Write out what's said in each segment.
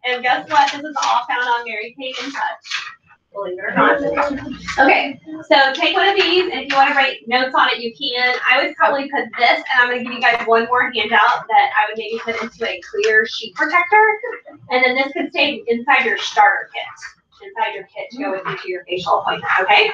And guess what? This is all found on Mary Kate in Touch. Believe it or not. Okay, so take one of these, and if you want to write notes on it, you can. I would probably put this, and I'm going to give you guys one more handout that I would maybe put into a clear sheet protector. And then this could stay inside your starter kit, inside your kit to go with you to your facial appointment, okay?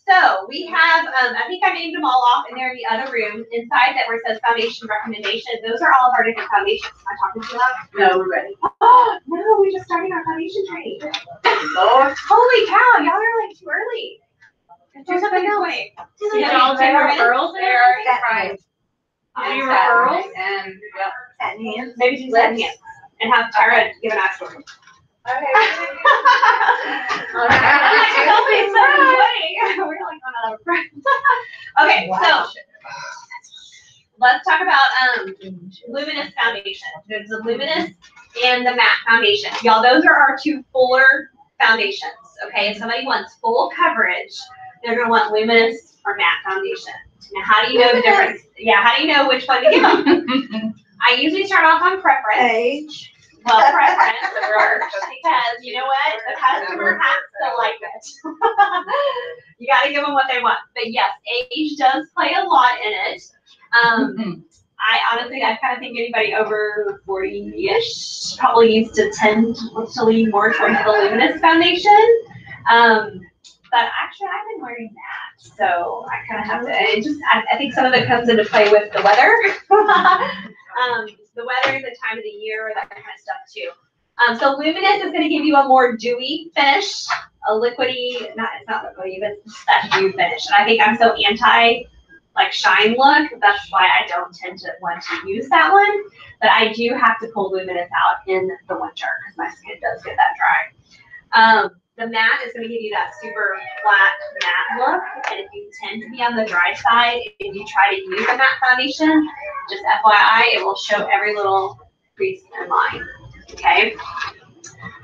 So we have, I think I named them all off, and they're in the other room inside that where it says foundation recommendation. Those are all of our different foundations. Am I talking too loud? No, we're ready. Oh, no, we just started our foundation training. Lord. Holy cow, y'all are like too early. Do something else. Did y'all do referrals there? Right. Any referrals? And hands. Maybe do that hands. And have Tara give an eye story. Okay. Okay, so let's talk about Luminous Foundation. There's the Luminous and the Matte Foundation. Y'all, those are our two fuller foundations. Okay, if somebody wants full coverage, they're gonna want Luminous or Matte Foundation. Now, how do you know the difference? Yeah, how do you know which one to give them? I usually start off on preference. Age. Well, preference first, because you know what? The customer has to like it. You got to give them what they want. But yes, age does play a lot in it. I honestly, I kind of think anybody over 40-ish probably needs to tend to lean more towards the Luminous Foundation. But actually, I've been wearing that, so I kind of have to. It just, I think some of it comes into play with the weather. The weather, the time of the year, that kind of stuff too. So Luminous is going to give you a more dewy finish, a liquidy, it's not liquidy, but it's that dewy finish. And I think I'm so anti like shine look, that's why I don't tend to want to use that one. But I do have to pull Luminous out in the winter because my skin does get that dry. The matte is going to give you that super flat matte look, and if you tend to be on the dry side, if you try to use a matte foundation, just FYI, it will show every little crease and line, okay?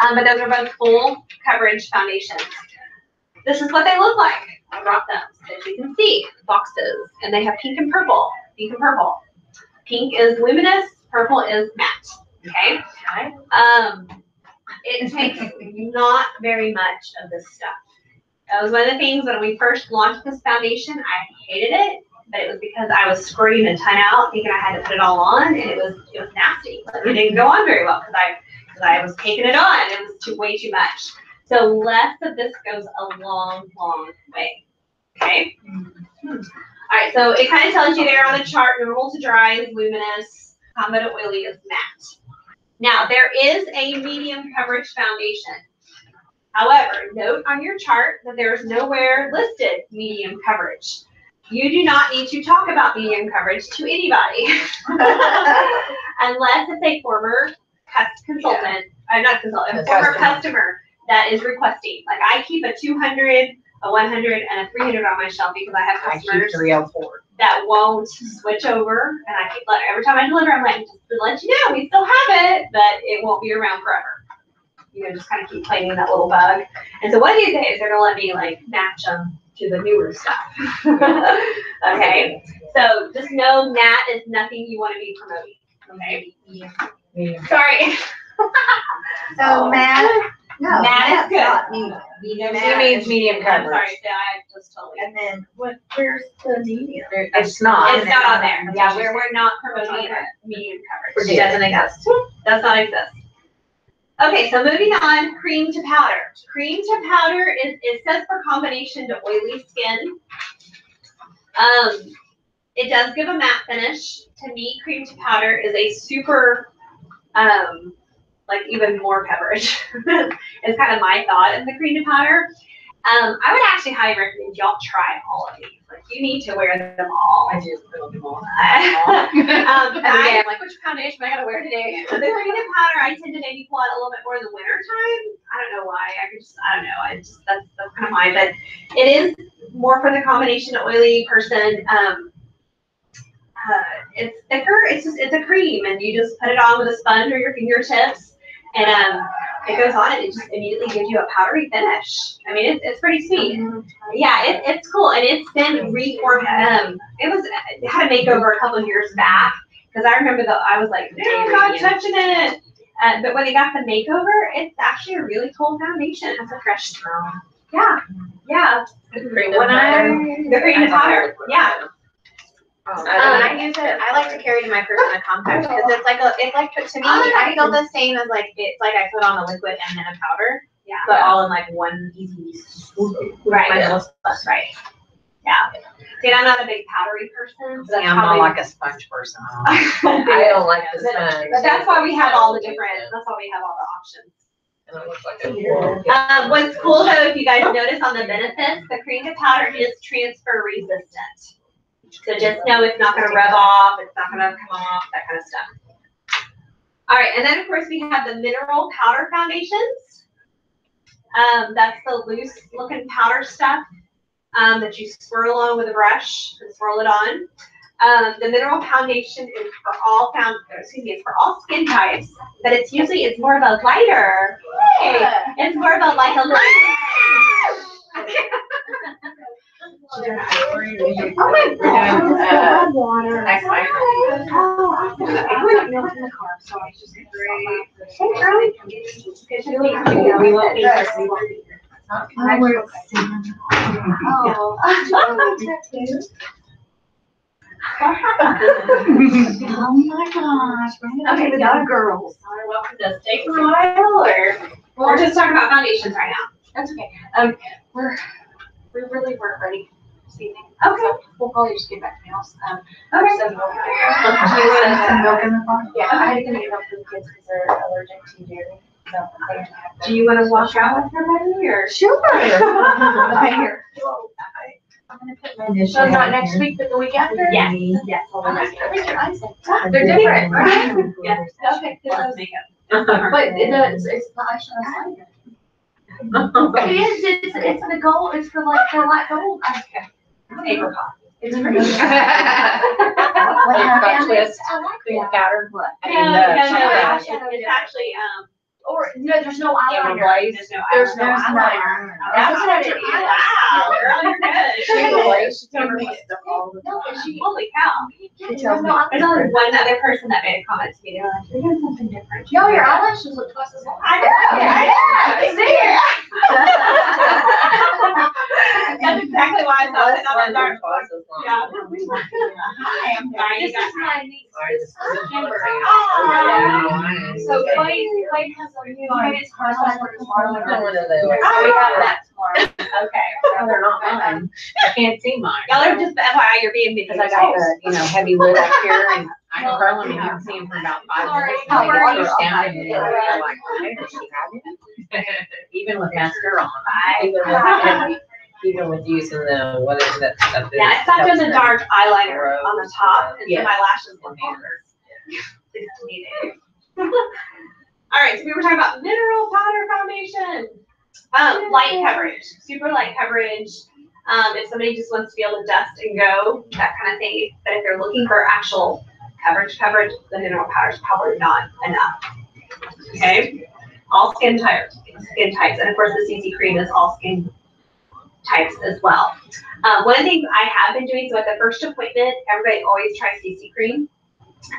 But those are both full coverage foundations. This is what they look like. I brought them, as you can see, boxes, and they have pink and purple, pink and purple. Pink is Luminous, purple is matte, okay? It takes not very much of this stuff. That was one of the things when we first launched this foundation, I hated it, but it was because I was squirting a ton out, thinking I had to put it all on, and it was nasty. Like, it didn't go on very well because I was taking it on. It was way too much. So less of this goes a long, long way. Okay. All right. So it kind of tells you there on the chart: normal to dry is Luminous, combo to oily is matte. Now, there is a medium coverage foundation. However, note on your chart that there is nowhere listed medium coverage. You do not need to talk about medium coverage to anybody unless it's a former consultant, not consultant, a former customer that is requesting. Like I keep a 200, a 100, and a 300 on my shelf because I have customers. I keep 304. That won't switch over, and I keep every time I deliver, I'm like, just to let you know, we still have it, but it won't be around forever. You know, just kind of keep playing that little bug. And so one of these days, they're gonna let me like match them to the newer stuff. Okay, so just know matte is nothing you want to be promoting. Okay. Yeah. Sorry. So matte. No, matte is good. Not medium. She means medium coverage. Sorry, I just totally. And then where's the medium? It's not. It's not on there. Yeah, we're not promoting medium coverage. It doesn't exist. Does not exist. Okay, so moving on, cream to powder. Cream to powder it says for combination to oily skin. It does give a matte finish. To me, cream to powder is a super like even more coverage. It's kind of my thought of the cream to powder. I would actually highly recommend y'all try all of these. Like you need to wear them all. I do put them all. I'm like, which foundation am I gonna wear today? The cream to powder, I tend to maybe pull out a little bit more in the winter time. I don't know why. I don't know. That's kind of mine. But it is more for the combination oily person. It's thicker. It's a cream, and you just put it on with a sponge or your fingertips. And it goes on and it just immediately gives you a powdery finish. I mean, it's pretty sweet. Yeah, it's cool. And it's been reformed. It had a makeover a couple of years back Cause I remember I was like, no, I'm not touching it. But when they got the makeover, it's actually a really cool foundation. It has a fresh smell. Yeah, yeah. The cream and powder, yeah. When I use it, I like to carry it in my purse in a compact because it's like to me, I feel the same as like, it's like I put on a liquid and then a powder, Yeah. but all in like one easy swoop. Right. My little stuff. Right. Yeah. See, I'm not a big powdery person. So I'm not like a sponge person. I don't like the sponge. But that's why we have all the different, that's why we have all the options. And it looks like a What's cool though, if you guys notice on the benefits, the cream to powder is transfer resistant. So just know it's not gonna rub off, it's not gonna come off, that kind of stuff. All right, and then of course we have the mineral powder foundations. That's the loose looking powder stuff that you swirl on with a brush and swirl it on. The mineral foundation is for all it's for all skin types, but it's more of a lighter. Hey, it's more of a like a lighter. Oh my God. Water. Hey, Charlie. We won't be here. Oh my gosh. Okay, we got girls. Welcome to Stay for a While, or we're just talking about foundations right now. That's okay. We really weren't ready this evening. Okay. So we'll probably just get back to the house. Okay. Some milk. Do you want Some milk in the car? Yeah, I had to get milk for the kids because they're allergic to dairy. So they have to. Do you want to walk out with everybody, or? Sure. Okay, here. I'm gonna put my initials. So not next week, but the week after? Yes. Yes. I think your eyes are different, right? Yes. Okay. Let's make up. But it's the eyeshadow slider. It is, it's the gold, it's the light gold. Apricot. It's pretty. What happened? Twist. I like Cream that. powder. No, it's actually, Or, no, there's no eyeliner. there's no There's no eyeliner. eyeliner. That's what I did. Wow. Wow, girl, you're good. She told me stuff all the time. Holy cow. There's There's only one other person that made a comment to me. They're like, you're doing something different. Yo, your eyelashes look twice as long. I know. That's exactly why I thought that on the dark. Yeah. Hi, I'm sorry. This is my niece. Amber. So Clay has a new, his car's for tomorrow. One of So those. we have that tomorrow. Okay. No, they're not mine. I can't see mine. Y'all are just, FYI, you're being Because I got the, heavy lid up here and I know Carlin, you can see him for about 5 minutes. How And the are you? water's down and you're like, okay, does she have it? Even with mascara on. Even with using the, whatever that stuff is. Yeah, it's not just a dark eyeliner on the top, and so my lashes look longer. All right, so we were talking about mineral powder foundation. Light coverage, super light coverage. If somebody just wants to be able to dust and go, that kind of thing. But if they're looking for actual coverage, the mineral powder is probably not enough. Okay, all skin types, and of course the CC cream is all skin types as well. One of the things I have been doing, so at the first appointment, everybody always tries CC cream.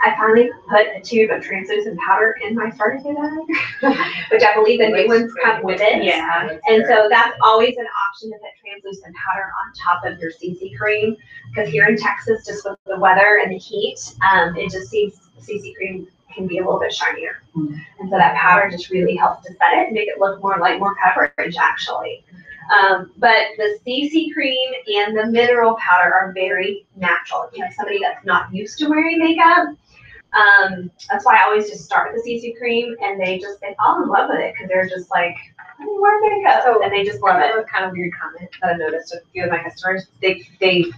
I finally put a tube of translucent powder in my starter kit bag, which I believe the new ones come with it. Yeah. And so that's always an option to put translucent powder on top of your CC cream, because here in Texas, just with the weather and the heat, it just seems CC cream can be a little bit shinier. And so that powder just really helps to set it and make it look more coverage actually. But the CC cream and the mineral powder are very natural. You know, somebody that's not used to wearing makeup, that's why I always just start with the CC cream, and they fall in love with it because they're just like, I don't wear makeup, and they just love it. That was kind of a weird comment that I noticed with a few of my customers. They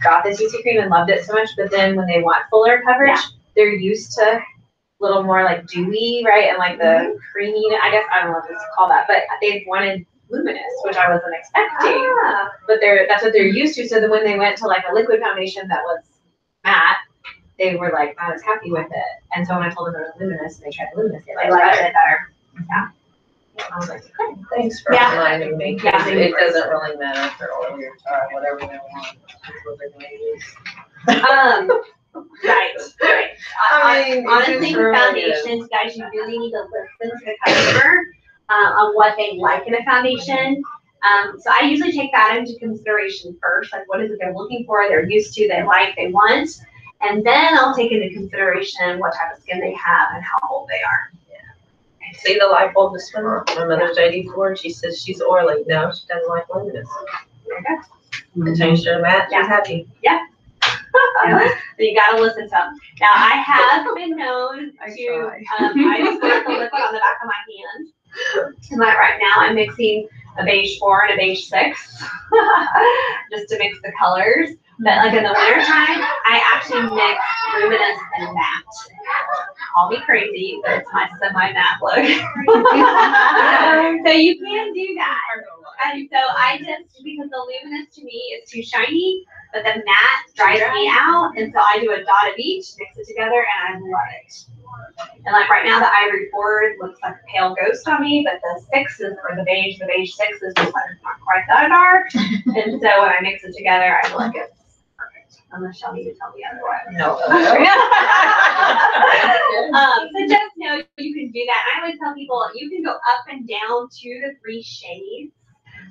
got the CC cream and loved it so much, but then when they want fuller coverage, they're used to a little more like dewy, right? And like the creamy, I guess, I don't know if it's called that, but they wanted luminous, which I wasn't expecting. But that's what they're used to. So then when they went to like a liquid foundation that was matte, they were like not as happy with it. And so when I told them it was luminous and they tried luminous, they liked it better. Yeah. I was like, great. Thanks for reminding me, because it doesn't really matter for oil or whatever they want. That's what they're gonna use. Right. I mean, it's Honestly, just with really foundations, guys, you really need to listen to the customer on what they like in a foundation. So I usually take that into consideration first, like what is it they're looking for, they're used to, they like, they want. And then I'll take into consideration what type of skin they have and how old they are. See the light bulb this one, my mother's 84, and she says she's oily. No, she doesn't like luminous. I changed her to matte, she's happy. So you gotta listen to them. Now, I have been known to, I just put the liquid on the back of my hand. And like right now, I'm mixing a beige 4 and a beige 6, just to mix the colors. But like in the winter time, I actually mix luminous and matte. Call me crazy, but it's my semi-matte look. So you can do that. And so I just, because the luminous to me is too shiny, but the matte dries me out, and so I do a dot of each, mix it together, and I love it. And like right now, the ivory 4 looks like a pale ghost on me, but the 6 is, or the beige 6 is just like not quite that dark. And so when I mix it together, I feel like it's perfect, unless y'all need to tell me otherwise. No. So just know you can do that. I always tell people you can go up and down 2 to 3 shades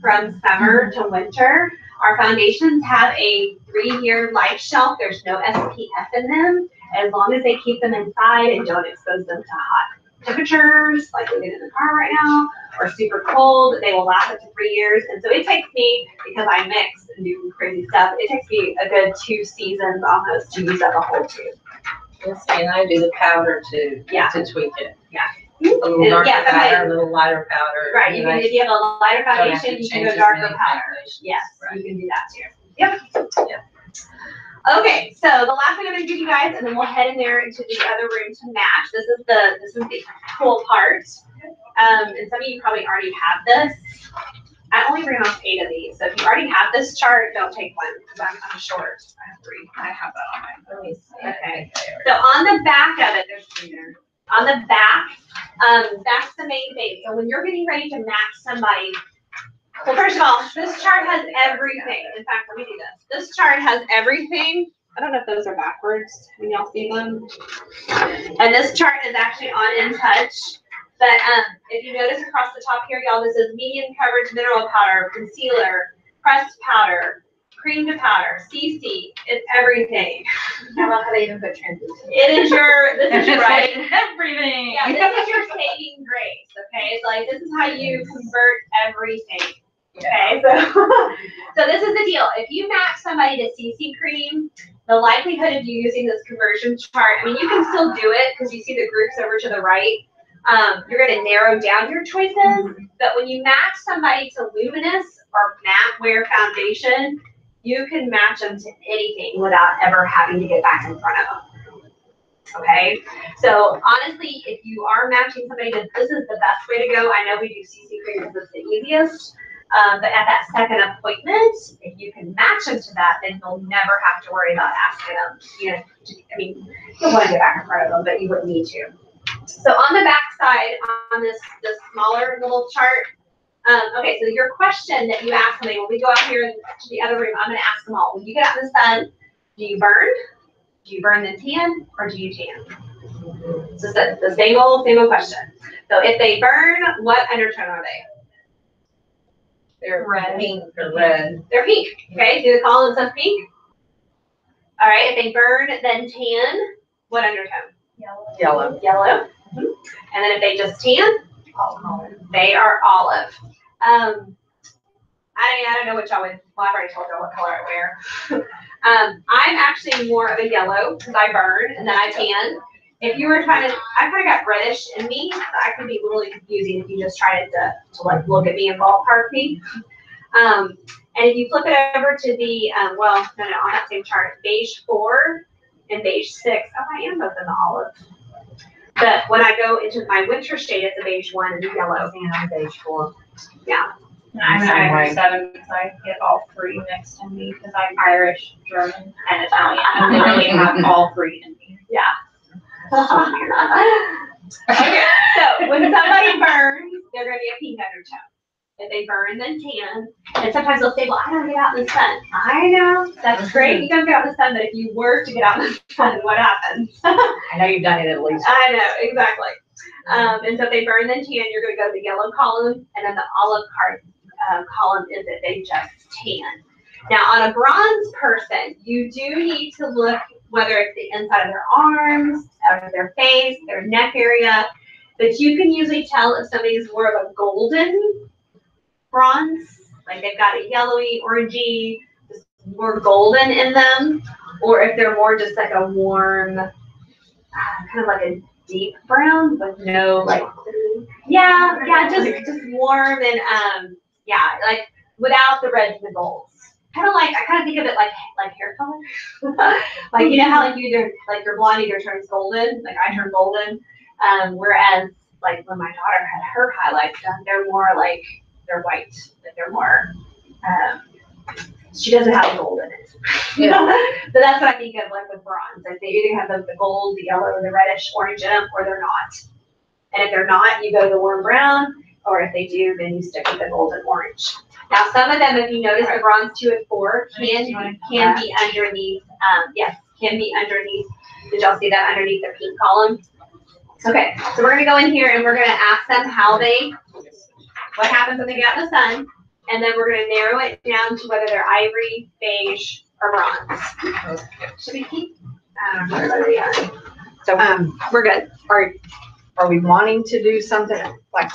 from summer to winter. Our foundations have a 3-year life shelf. There's no SPF in them, as long as they keep them inside and don't expose them to hot temperatures, like we did in the car right now, or super cold. They will last up to 3 years. And so it takes me, because I mix and do crazy stuff, it takes me a good 2 seasons almost to use up a whole tube. Yes, and I do the powder to tweak it. A little And darker yeah, powder, a little lighter powder. Right, you can, if you have a lighter Don't have to foundation, you can change go as darker many powder. foundations. Yes, Right. you can do that too. Yep. Okay, so the last thing I'm gonna give you guys, and then we'll head in there into the other room to match. This is the cool part. And some of you probably already have this. I only bring off 8 of these, so if you already have this chart, don't take one, because I'm short. I have 3. I have that on my. Okay. So on the back of it, there's 3 there. On the back, that's the main thing. So when you're getting ready to match somebody, well, first of all, this chart has everything. In fact, let me do this. This chart has everything. I don't know if those are backwards. Can y'all see them? And this chart is actually on In Touch. But if you notice across the top here, y'all, this is medium coverage mineral powder, concealer, pressed powder, cream to powder, CC. It's everything. I love how they even put transition. This is your Right. Everything. Yeah, this is your saving grace, okay? It's like, this is how you convert everything, okay? So this is the deal. If you match somebody to CC cream, the likelihood of you using this conversion chart, I mean, you can still do it because you see the groups over to the right. You're going to narrow down your choices, but when you match somebody to luminous or matte wear foundation, you can match them to anything without ever having to get back in front of them. Okay, so honestly, if you are matching somebody, this is the best way to go. I know we do CC cream because it's the easiest, but at that second appointment, if you can match them to that, then you'll never have to worry about asking them. You know, I mean, you'll want to get back in front of them, but you wouldn't need to. So on the back side, on this smaller little chart, okay, so your question that you ask me when we go out here to the other room, I'm going to ask them all. When you get out in the sun, do you burn? Do you burn then tan, or do you tan? So it's the same old question. So if they burn, what undertone are they? They're Red. pink or red. They're pink. Okay, see the column that says pink? All right, if they burn, then tan, what undertone? Yellow. Yellow. And then if they just tan, they are olive. I don't know what y'all would, well, I've already told y'all what color I wear. I'm actually more of a yellow because I burn and then I tan. If you were trying to, I kind of got reddish in me, so I could be really confusing if you just tried to like look at me and ballpark me. And if you flip it over to the, well, no, on that same chart, beige 4 and beige 6. Oh, I am both in the olive. But when I go into my winter shade, it's a beige 1 and a yellow. And I'm beige 4. Yeah. I'm an Same Irish way. 7 because I get all 3 mixed in me because I'm Irish, German, and Italian. I literally have all 3 in me. Yeah. Okay, so when somebody burns, they're going to be a pink undertone. If they burn, then tan. And sometimes they'll say, well, I don't get out in the sun. I know, that's great, you don't get out in the sun, but if you were to get out in the sun, what happens? I know you've done it at least. I know, exactly. And so if they burn, then tan, you're gonna go to the yellow column, and then the olive column is if they just tan. Now, on a bronze person, you do need to look whether it's the inside of their arms, or their face, their neck area, but you can usually tell if somebody's more of a golden bronze, like they've got a yellowy, orangey, just more golden in them, or if they're more just like a warm, kind of like a deep brown with no like, just warm and like without the reds and the golds. I kind of think of it like hair color. Like, you know how like you either, like your blonde either turns golden, like I turn golden, whereas like when my daughter had her highlights done, they're more like, they're white, like they're more, she doesn't have the gold in it. Yeah. But that's what I think of like with bronze. Like they either have the gold, the yellow, the reddish orange in them, or they're not. And if they're not, you go to the warm brown, or if they do, then you stick with the golden orange. Now, some of them, if you notice the bronze 2 and 4, can be underneath, can be underneath. Did y'all see that underneath the pink column? Okay, so we're gonna go in here and we're gonna ask them what happens when they get out in the sun, and then we're gonna narrow it down to whether they're ivory, beige, or bronze. Should we keep? So, We're good. are we wanting to do something like